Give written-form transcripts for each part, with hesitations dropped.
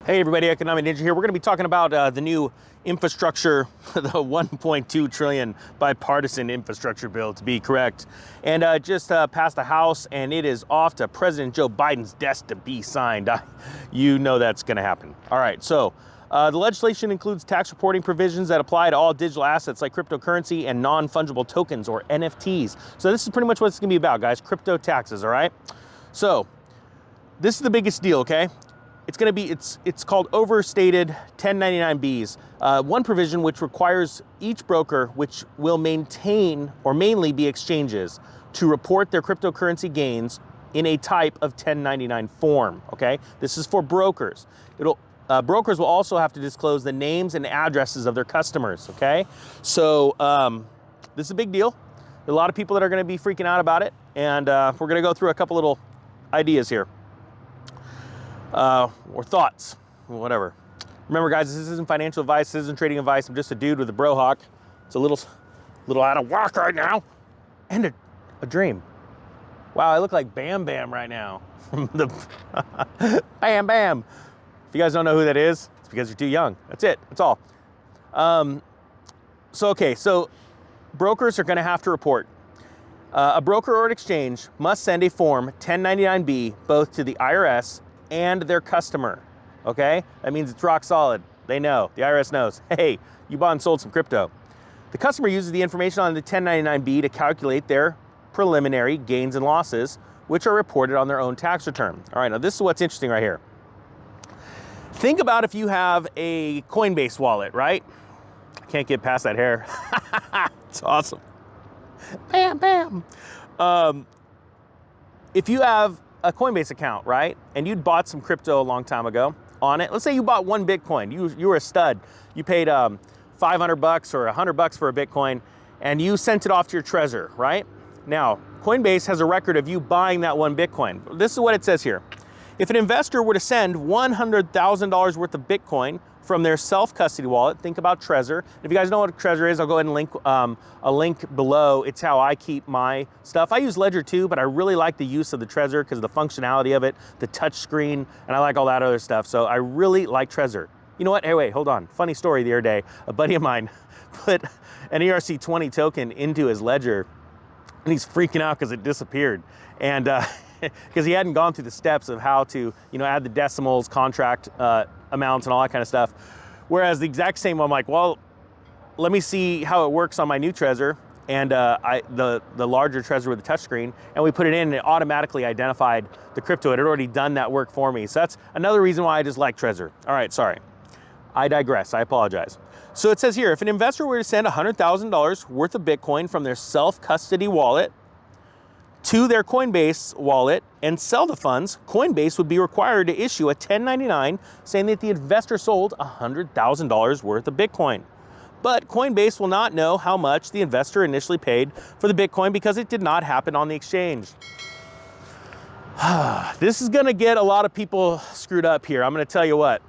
Hey everybody, Economic Ninja here. We're going to be talking about the new infrastructure, the 1.2 trillion bipartisan infrastructure bill to be correct. And just passed the House and it is off to President Joe Biden's desk to be signed. You know that's going to happen. All right, so the legislation includes tax reporting provisions that apply to all digital assets like cryptocurrency and non-fungible tokens or NFTs. So this is pretty much what it's going to be about, guys, crypto taxes, all right? So this is the biggest deal, okay? It's called overstated 1099Bs. One provision which requires each broker, which will maintain or mainly be exchanges, to report their cryptocurrency gains in a type of 1099 form, okay? This is for brokers. Brokers will also have to disclose the names and addresses of their customers, okay? So this is a big deal. There are a lot of people that are gonna be freaking out about it, and we're gonna go through a couple little ideas here. Or thoughts, whatever. Remember, guys, this isn't financial advice, this isn't trading advice. I'm just a dude with a bro hawk. It's a little out of whack right now, and a dream. Wow, I look like Bam Bam right now from the Bam Bam. If you guys don't know who that is, it's because you're too young. That's it. That's all. So brokers are going to have to report. A broker or an exchange must send a form 1099B both to the IRS and their customer, okay? That means it's rock solid. They know, the IRS knows, hey, you bought and sold some crypto. The customer uses the information on the 1099B to calculate their preliminary gains and losses, which are reported on their own tax return. All right, now this is what's interesting right here. Think about if you have a Coinbase wallet, right? I can't get past that hair. It's awesome. Bam, bam. If you have a Coinbase account, right? And you'd bought some crypto a long time ago on it. Let's say you bought one Bitcoin. You were a stud. You paid $500 or $100 for a Bitcoin, and you sent it off to your Trezor, right? Now, Coinbase has a record of you buying that one Bitcoin. This is what it says here. If an investor were to send $100,000 worth of Bitcoin from their self-custody wallet, think about Trezor. If you guys know what Trezor is, I'll go ahead and link a link below. It's how I keep my stuff. I use Ledger too, but I really like the use of the Trezor because of the functionality of it, the touch screen, and I like all that other stuff. So I really like Trezor. You know what? Hey, wait, hold on. Funny story the other day. A buddy of mine put an ERC20 token into his Ledger, and he's freaking out because it disappeared. And because he hadn't gone through the steps of how to, add the decimals, contract amounts, and all that kind of stuff. Whereas the exact same, I'm like, well, let me see how it works on my new Trezor and the larger Trezor with the touchscreen, and we put it in, and it automatically identified the crypto. It had already done that work for me. So that's another reason why I just like Trezor. All right, sorry. I digress. I apologize. So it says here, if an investor were to send $100,000 worth of Bitcoin from their self-custody wallet to their Coinbase wallet and sell the funds, Coinbase would be required to issue a 1099 saying that the investor sold $100,000 worth of Bitcoin. But Coinbase will not know how much the investor initially paid for the Bitcoin because it did not happen on the exchange. This is gonna get a lot of people screwed up here, I'm gonna tell you what.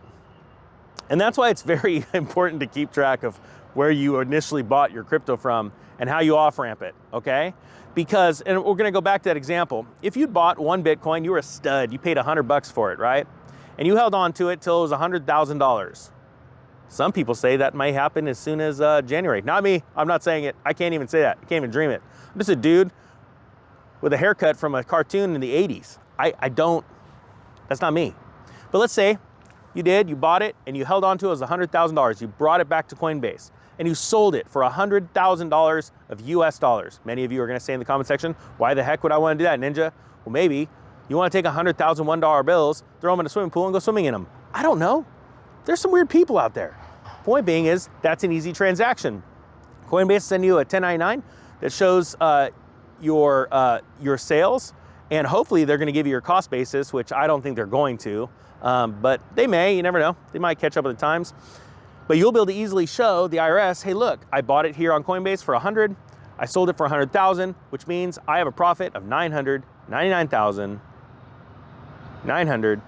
And that's why it's very important to keep track of where you initially bought your crypto from and how you off-ramp it, okay? Because, and we're gonna go back to that example. If you'd bought one Bitcoin, you were a stud, you paid $100 for it, right? And you held on to it till it was $100,000. Some people say that may happen as soon as January. Not me, I'm not saying it. I can't even say that, I can't even dream it. I'm just a dude with a haircut from a cartoon in the 80s. That's not me. But let's say you did, you bought it, and you held on to it as $100,000. You brought it back to Coinbase, and you sold it for $100,000 of US dollars. Many of you are gonna say in the comment section, why the heck would I wanna do that, Ninja? Well, maybe you wanna take 100,000 $1 bills, throw them in a swimming pool and go swimming in them. I don't know. There's some weird people out there. Point being is, that's an easy transaction. Coinbase send you a 1099 that shows your sales, and hopefully they're gonna give you your cost basis, which I don't think they're going to, but they may, you never know. They might catch up with the times. But you'll be able to easily show the IRS, hey, look, I bought it here on Coinbase for 100, I sold it for 100,000, which means I have a profit of 999,900.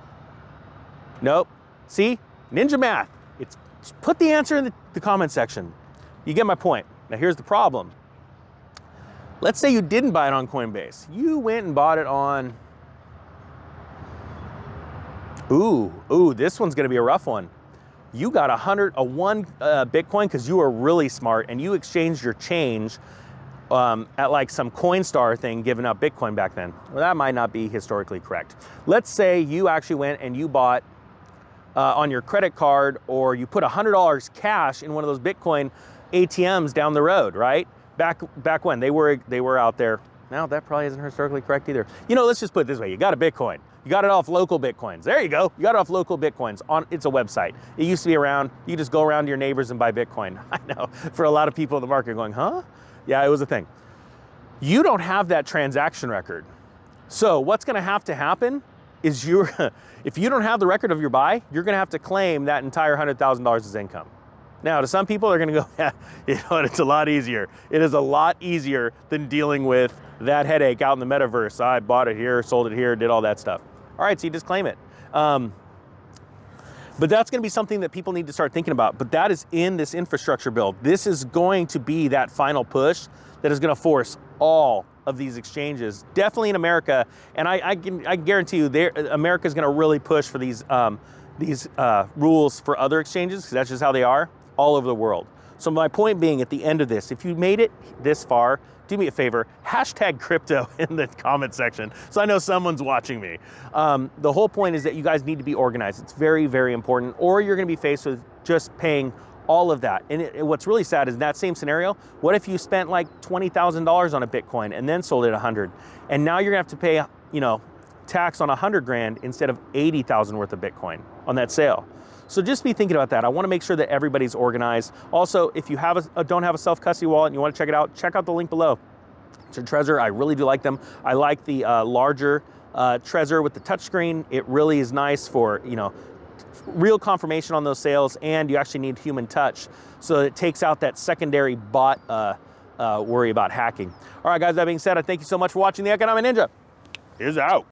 Nope. See, ninja math. Just put the answer in the comment section. You get my point. Now here's the problem. Let's say you didn't buy it on Coinbase. You went and bought it on Ooh, this one's gonna be a rough one. You got one Bitcoin because you were really smart and you exchanged your change at like some Coinstar thing giving up Bitcoin back then. Well, that might not be historically correct. Let's say you actually went and you bought on your credit card, or you put $100 cash in one of those Bitcoin ATMs down the road, right? Back when they were out there. Now that probably isn't historically correct either. You know, let's just put it this way. You got a Bitcoin. You got it off local Bitcoins. There you go. You got it off local Bitcoins. It's a website. It used to be around. You just go around to your neighbors and buy Bitcoin. I know, for a lot of people in the market going, huh? Yeah, it was a thing. You don't have that transaction record. So what's gonna have to happen is if you don't have the record of your buy, you're gonna have to claim that entire $100,000 as income. Now, to some people, they're gonna go, yeah, you know what, it's a lot easier. It is a lot easier than dealing with that headache out in the metaverse. I bought it here, sold it here, did all that stuff. All right, so you just claim it. But that's gonna be something that people need to start thinking about. But that is in this infrastructure bill. This is going to be that final push that is gonna force all of these exchanges, definitely in America. And I can guarantee you, America is gonna really push for these rules for other exchanges, because that's just how they are all over the world. So my point being, at the end of this, if you made it this far, do me a favor, hashtag crypto in the comment section, so I know someone's watching me. The whole point is that you guys need to be organized. It's very, very important, or you're gonna be faced with just paying all of that. And what's really sad is, in that same scenario, what if you spent like $20,000 on a Bitcoin and then sold it 100? And now you're gonna have to pay, you know, tax on 100 grand instead of 80,000 worth of Bitcoin on that sale. So just be thinking about that. I want to make sure that everybody's organized. Also, if you don't have a self-custody wallet and you want to check out the link below. To Trezor, I really do like them. I like the larger Trezor with the touchscreen. It really is nice for, you know, real confirmation on those sales, and you actually need human touch. So it takes out that secondary bot worry about hacking. All right, guys, that being said, I thank you so much for watching. The Economic Ninja is out.